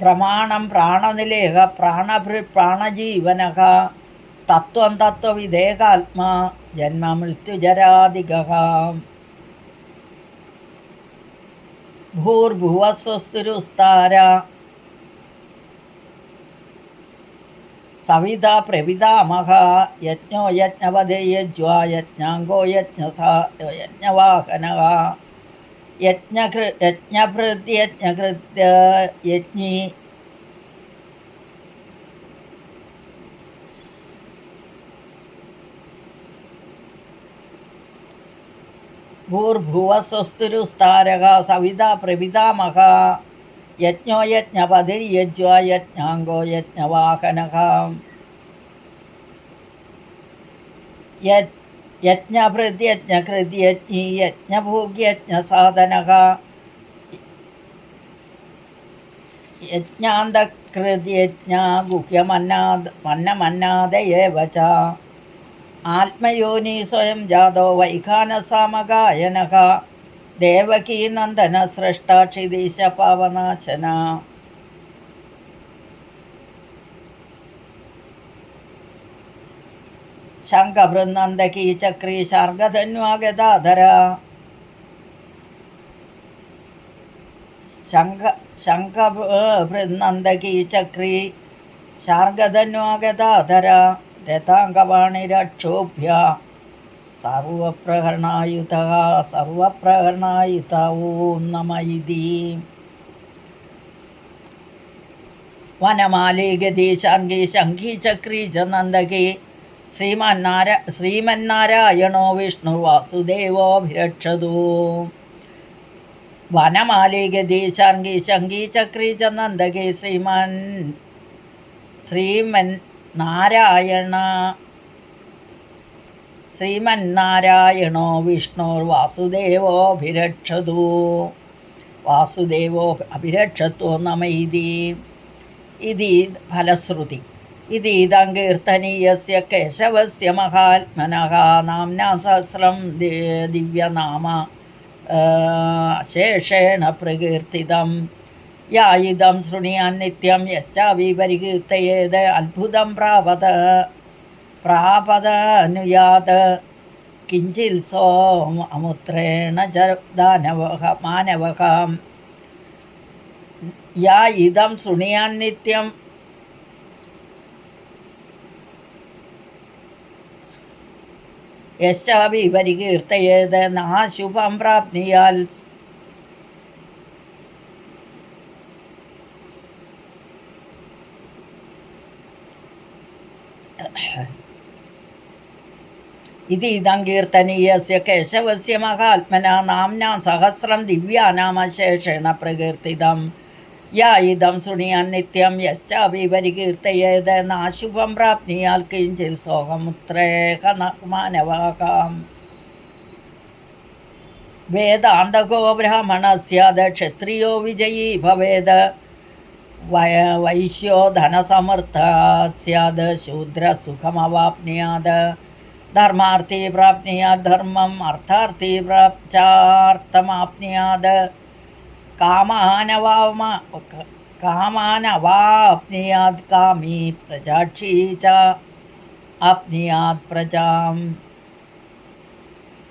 Speaker 1: പ്രമാണം പ്രാണനിലേഹ പ്രാണഭൃത് പ്രാണജീവനഃ തത്വം തത്വവിദേകാത്മാ ജന്മമൃത്യുജരാദികഃ ഭൂർഭുവസ്വസ്തുരുസ്താര സവിത പ്രപിതാമഹ യജ്ഞോ യജ്ഞപതിയജ്വാ യജ്ഞാംഗോ യജ്ഞവാഹനഃ യജ്ഞഭൃത്യജ്ഞകൃത്യ യജ്ഞി ഭൂർഭുവസ്വസ്തുരുസ്താരഃ സവിത പ്രപിതാമഹ യജ്ഞോ യജ്ഞപതിർയജ്വാ യജ്ഞാംഗോ യജ്ഞവാഹനഃ യജ്ഞഭൃത്യജ്ഞകൃത്യജ്ഞി യജ്ഞഭോഗ്യജ്ഞസാധനഃ യജ്ഞാന്തകൃത്യജ്ഞ ഗുഹ്യമന്നാദയേവ ച ആത്മയോനി സ്വയം ജാതോ വൈഖാനസാമഗായനഃ ദേവകീനന്ദന സൃഷ്ട ക്ഷിതീശ പാവനാശന ശംഖഭൃന്നന്ദകീ ചക്രീ ശാർഗധന്വാഗദാധര ശംഖഭൃന്നന്ദകീ ചക്രീ ശാർഗധന്വാഗദാധര രഥാംഗവാണിരക്ഷോഭ്യ സർവപ്രഹരണായുധ ഓം നമ ഇതി വനമാലി ഗതി ശംഖി ശംഖി ചക്രീ ച നന്ദകി ശ്രീമന്നാരായണോ വിഷ്ണു വാസുദേവോഭിരക്ഷതു വനമാലി ഗതി ശംഖി ശംഖി ചക്രീ ച നന്ദകി ശ്രീമന്നാരായണോ വിഷ്ണുർ വാസുദേവോഭിരക്ഷതു വാസുദേവോ അഭിരക്ഷത്വോ നമ ഇതി ഫലശ്രുതി. ഇതീദം കീർത്തനീയസ്യ കേശവസ്യ മഹാത്മനഃ നാംനാ സഹസ്രം ദിവ്യനാമ ശേഷേണ പ്രകീർത്തിതം. യാ ഇദം ശൃണുയാൻ നിത്യം യശ്ചാപി പരികീർത്തയേത് അത്ഭുതം പ്രാപദനുയാത് കിഞ്ചിൽ സോ അമുത്രേണ ച മാനവഃ. യാ ഇദം ശൃണുയാൻ നിത്യം യശ്ചാപി പരികീർത്തയേത് നാശുഭം പ്രാപ്നുയാൽ. ഇതം കീർത്തനീയസ്യ കേശവസ്യ മഹാത്മനാ നാംനാ സഹസ്രം ദിവ്യാനാമശേഷേണ പ്രകീർത്തിതം. യാ ഇദം ശൃണുയാൻ നിത്യം യശ്ചാപി പരികീർത്തയേത് നാശുഭം പ്രാപ്നുയാൽ കിഞ്ചിൽ സോഹമുത്രേഹ മാനവഃ. വേദാന്തകോ ബ്രാഹ്മണ സ്യാത് ക്ഷത്രിയോ വിജയീ ഭവേത് വൈശ്യോ ധനസമർത്ഥ സ്യാത് ശൂദ്ര സുഖമവാപ്നുയാത്. ധർമാർത്ഥി പ്രാപ്നുയാത് ധർമ്മം അർത്ഥാർത്ഥി ചാർത്ഥമാപ്നുയാത്. കാമാനവാപ്നുയാത് കാമീ പ്രജാക്ഷീ ച ആപ്നുയാത് പ്രജാം.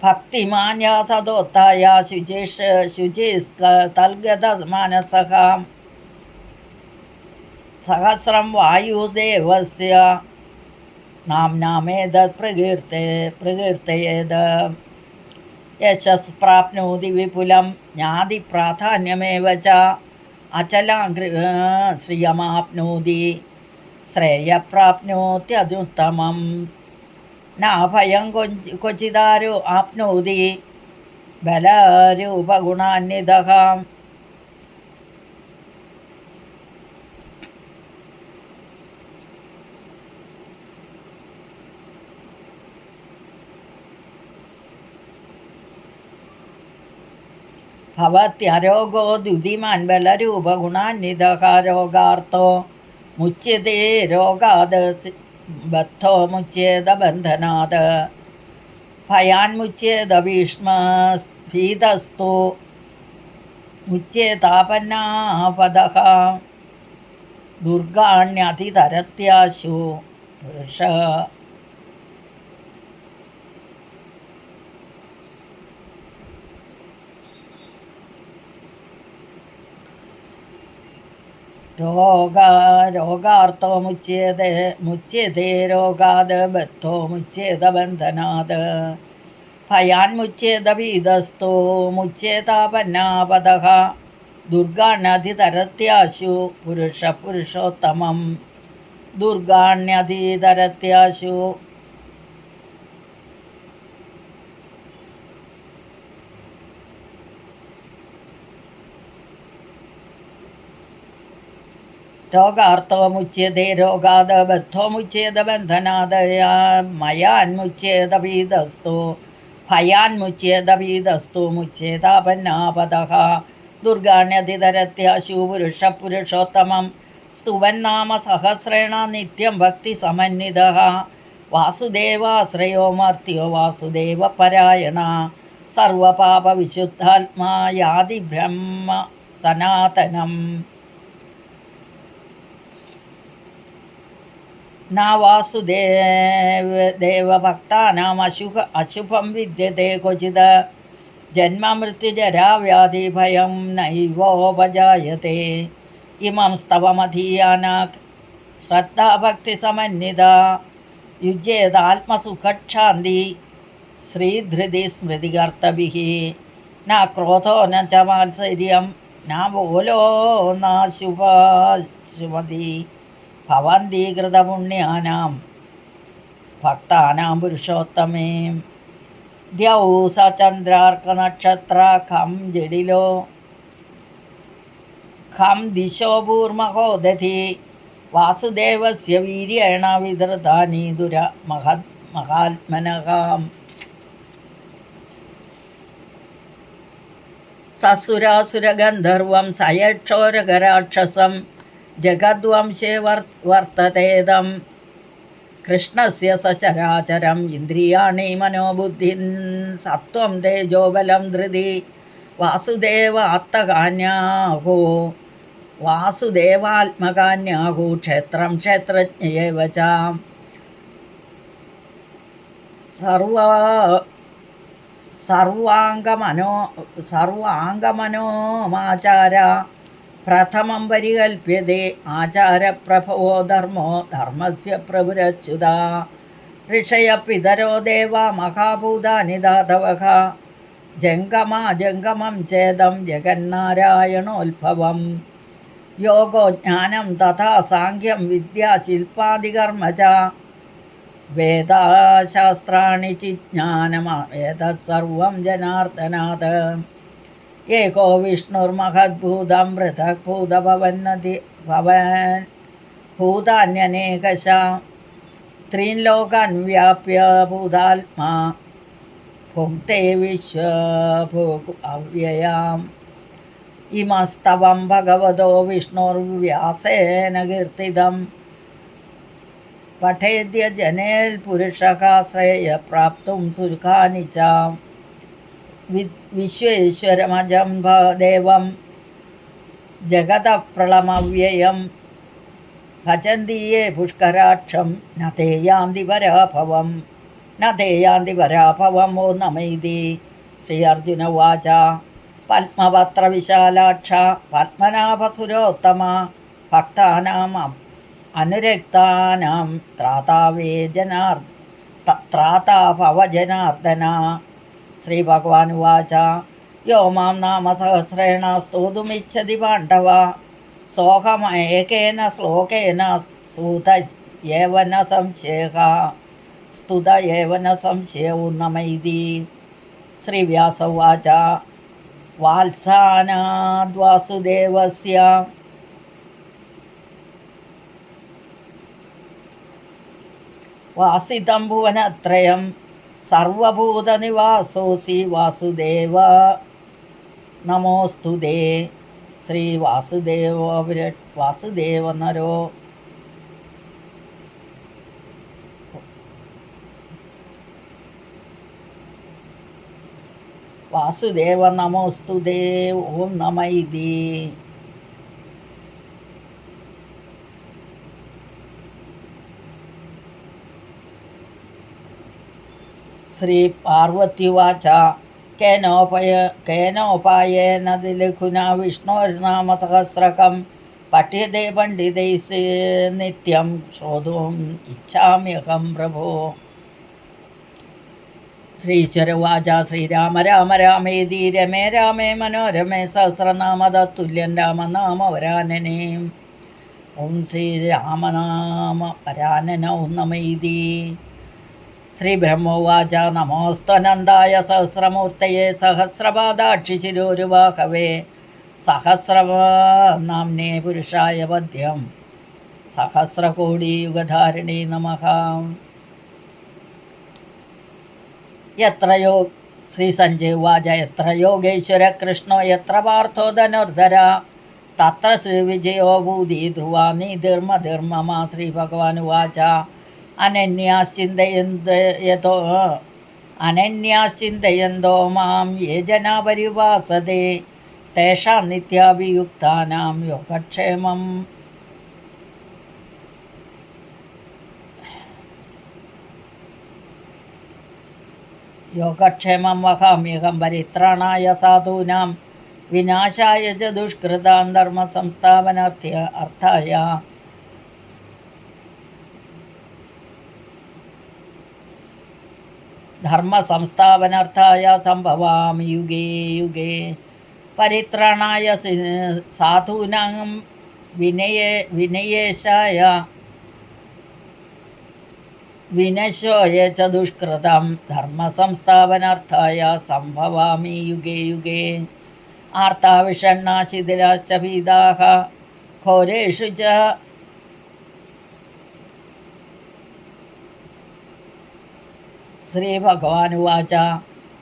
Speaker 1: ഭക്തിമാൻ യാ സദോത്ഥായ ശുചിസ്തൽഗത മനസഃ. സഹസ്രം വായുദേവസ്യ നാംനാമേതത് പ്രകീർത്തയേത്. യശസ് പ്രാപ്നോതി വിപുലം ജ്ഞാതി പ്രാധാന്യമേവ ച അചലാം ശ്രിയമാപ്നോതി ശ്രേയപ്രാപ്നോത്യത്യുത്തമം. നാഭയം ക്വചിദാരോ ആപ്നോതി ബലരൂപഗുണാന്വിതഃ. ഭവത്യരോഗോ ദ്യുതിമാൻ ബലരൂപഗുണാന്വിതഃ. രോഗാർത്തോ മുച്യത്തെ രോഗാത് ബദ്ധോ മുച്യേത ബന്ധനാത്. ഭയാൻമുച്യേത ഭീതസ്തു മുച്യേതാപന്നാപദഃ. ദുർഗാണ്യതിതരത്യാശു പുരുഷ. രോഗാർത്തോ മുച്യത്തെ രോഗാത് ബദ്ധോ മുച്യേത ബന്ധനാത്. ഭയാൻമുച്യേത ഭീതസ്തു മുച്യേതാപന്നാപദഃ. ദുർഗാണ്യതിതരത്യാശു പുരുഷോത്തമം. ദുർഗാണ്യതിതരത്യാശു രോഗാർത്തോ മുച്യത്തെ രോഗാത് ബദ്ധോ മുച്യേത ബന്ധനാത്. മയാൻമുച്യേത ഭീതസ്തു ഭയാൻമുച്യേത ഭീതസ്തു മുച്യേതാപന്നാപദഃ. ദുർഗാണ്യതിതരത്യാശു പുരുഷോത്തമം. സ്തുവന്നാമ സഹസ്രേണ നിത്യം ഭക്തിസമന്വിതഃ. വാസുദേവാശ്രയോ മർത്യോ വാസുദേവപരായണ. സർവപാപവിശുദ്ധാത്മാ യാതി ബ്രഹ്മ സനാതനം. ന വാസുദേവഭക്താനാം അശുഭം വിദ്യത്തെ ക്വചിത്. ജന്മമൃത്യുജരാവ്യാധിഭയം നൈവോപജായത്തെ. ഇമം സ്തവമധീയാന ശ്രദ്ധാഭക്തിസമന്വിത. യുജ്യേതാത്മസുഖക്ഷാന്തി ശ്രീധൃതി സ്മൃതികർത്തഭിः. ന ക്രോധോ ന ച മാത്സര്യം ന ബോലോ ന ശുഭമതി. ഭവന്തി കൃതപുണ്യാനാം ഭക്താനാം പുരുഷോത്തമേ. ദ്യൗ സചന്ദ്രാർക്കനക്ഷത്ര ഖം ജഡിലോ ഖം ദിശോ ഭൂർമഹോ ദധി. വാസുദേവസ്യ വീര്യേണ വിധൃതാനി ദുര മഹാത്മനഃ. സസുരാസുരഗന്ധർവം സയക്ഷോരകരാക്ഷസം ജഗദ്വംശേ വർത്തതേദം കൃഷ്ണസ്യ സചരാചരം ഇന്ദ്രിയാണി മനോബുദ്ധിൻ സത്വം തേജോബലം ധൃതി വാസുദേവാത്മകാന്യാഹോ വാസുദേവാത്മകാന്യാഹോ ക്ഷേത്രം ക്ഷേത്രജ്ഞയേവ ച സർവാംഗമനോമാചാര പ്രഥമം പരികൽപ്യതേ ആചാരപ്രഭവോ ധർമ്മോ ധർമ്മസ്യ പ്രഭുരച്യുത ഋഷയ പിതരോ ദേവ മഹാഭൂതാനി ധാതവഃ ജംഗമം ചേദം ജഗന്നാരായണോത്ഭവം യോഗോ ജ്ഞാനം തഥാ സാഖ്യം വിദ്യ ശില്പാദികർമ്മ ച വേദശാസ്ത്രാണി ചിജ്ഞാനമേതത്സർവം ജനാർദ്ദനാത് ഏകോ വിഷ്ണുർമഹദ്ഭൂതം പൃഥക് ഭൂതഭവൻ ഭൂതാന്യനേകശ ത്രീൻ ലോകാൻ വ്യാപ്യ ഭൂതാത്മാ ഭുങ്ക്തേ വിശ്വഭോഗ് അവ്യയാം ഇമസ്തവം ഭഗവതോ വിഷ്ണുർവ്യാസേന കീർത്തിതം പഠേദ്യ ജനേൽ പുരുഷഃ ശ്രേയപ്രാപ്തും സുഖാനി ച വിശ്വേശ്വരമജം ദേവം ജഗതപ്രളമവ്യയം ഭജന്തി യേ പുഷ്കരാക്ഷം ന തേ യാന്തി പരാഭവം ഓ നമൈതി ശ്രീ അർജുന ഉവാച പത്മപത്രവിശാലാക്ഷ പത്മനാഭസുരോത്തമ ഭക്താനാം അനുരക്താനാം ത്രാതാഭവ ജനാർദ്ദന ശ്രീഭഗവാനുവാച യോ മാം നാമ സഹസ്രേണ സ്തോതുമിച്ഛതി പാണ്ഡവ സോഹമേകേന ശ്ലോകേന സ്തുത ഏവ ന സംശയോ നമൈതി ശ്രീവ്യാസ ഉവാച വാത്സാനാദ്വാസുദേവസ്യ വാസിതം ഭുവനത്രയം സർവഭൂതനിവാസോസി വാസുദേവ നമോസ്തുതേ ശ്രീ വാസുദേവ നരോ വാസുദേവ നമോസ്തുതേ ഓം നമൈതി ശ്രീ പാർവത്യുവാച കേനോപായേന ലഘുനാ വിഷ്ണോർനാമസഹസ്രകം പഠ്യത്തെ പണ്ഡിതൈः നിത്യം ശ്രോതും ഇച്ഛാമ്യഹം പ്രഭോ ശ്രീശ്വരവാച ശ്രീരാമ രാമ രാമേതി രമേ രാമേ മനോരമേ സഹസ്രനാമ തത്തുല്യം രാമനാമവരാനനേ ഓം ശ്രീരാമനാമ വരാനനോ നമൈതി ശ്രീബ്രഹ്മോവാച നമോസ്ത്വനന്തായ സഹസ്രമൂർത്തയേ സഹസ്രപാദാക്ഷിശിരോരുവാഹവേ സഹസ്രനാംനേ പുരുഷായ പദ്യം സഹസ്രകോടിയുഗധാരിണേ നമഃ യത്രയോ ശ്രീ സഞ്ജയ് ഉവാച യത്ര യോഗേശ്വര കൃഷ്ണോ യത്ര പാർത്ഥോ ധനുർധര തത്ര ശ്രീവിജയോ ഭൂതി ധ്രുവാ നീതിർമതിർമമ ശ്രീ ഭഗവാനുവാച അനന്യാശ്ചിന്തയന്തോ മാം യേ ജനാ പരിവാസതേ തേഷാം നിത്യാഭിയുക്താനാം യോഗക്ഷേമം വഹാമ്യഹം പരിത്രാണായ സാധൂനാം വിനാശായ ച ദുഷ്കൃതാം ധർമ്മസംസ്ഥാപനാർത്ഥായ ധർമ്മസംസ്ഥാപനാർത്ഥായ സംഭവാമി യുഗേ യുഗേ പരിത്രാണായ സാധൂനാം വിനയേശായ വിനശോയ ച ദുഷ്കൃതം ധർമ്മസംസ്ഥാപനാർത്ഥായ സംഭവാമി യുഗേ യുഗേ ആർത്താ വിഷണ്ണാ ശിഥിലാശ്ച ഭീതാഃ ഘോരേഷു ച ശ്രീഭഗവാനുവാച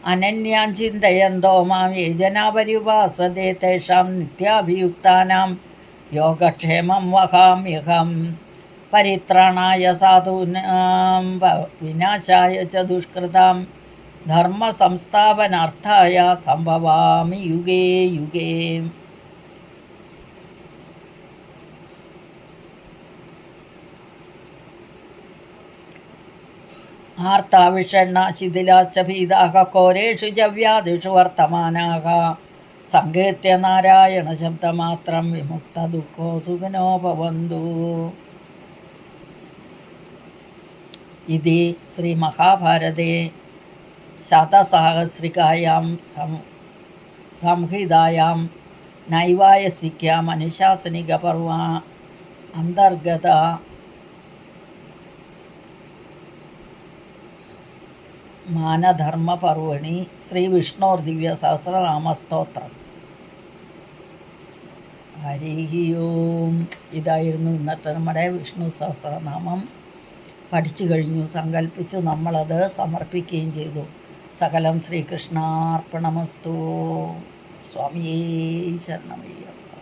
Speaker 1: അനന്യാൻ ചിന്തയന്തോ മാം യേ ജനാ പര്യുപാസതേ തേഷാം നിത്യാഭിയുക്താനാം യോഗക്ഷേമം വഹാമ്യഹം. പരിത്രാണായ സാധൂനാം വിനാശായ ച ദുഷ്കൃതാം ധർമ്മസംസ്ഥാപനാർത്ഥായ സംഭവാമി യുഗേ യുഗേ. ആർത്താവിഷണ്ണ ശിഥിലാശ്ച ഭീതാഃ ഘോരേഷു ജവ്യാദിഷു വർത്തമാനാഃ സങ്കീർത്തി നാരായണ ശബ്ദമാത്രം വിമുക്ത ദുഃഖോ സുഖിനോ ഭവന്തു. ഇതി ശ്രീമഹാഭാരതേ ശതസഹസ്രികായാം സംഹിതായാം നൈവായസിക്യാം അനുശാസനികപർവ അന്തർഗത മാനധർമ്മപർവണി ശ്രീവിഷ്ണോർദിവ്യസഹസ്രനാമസ്തോത്രം. ഹരി ഓം. ഇതായിരുന്നു ഇന്നത്തെ നമ്മുടെ വിഷ്ണു സഹസ്രനാമം. പഠിച്ചു കഴിഞ്ഞു, സങ്കല്പിച്ചു, നമ്മളത് സമർപ്പിക്കുകയും ചെയ്തു. സകലം ശ്രീകൃഷ്ണാർപ്പണമസ്തു. സ്വാമിയേ ശരണമയ്യപ്പ.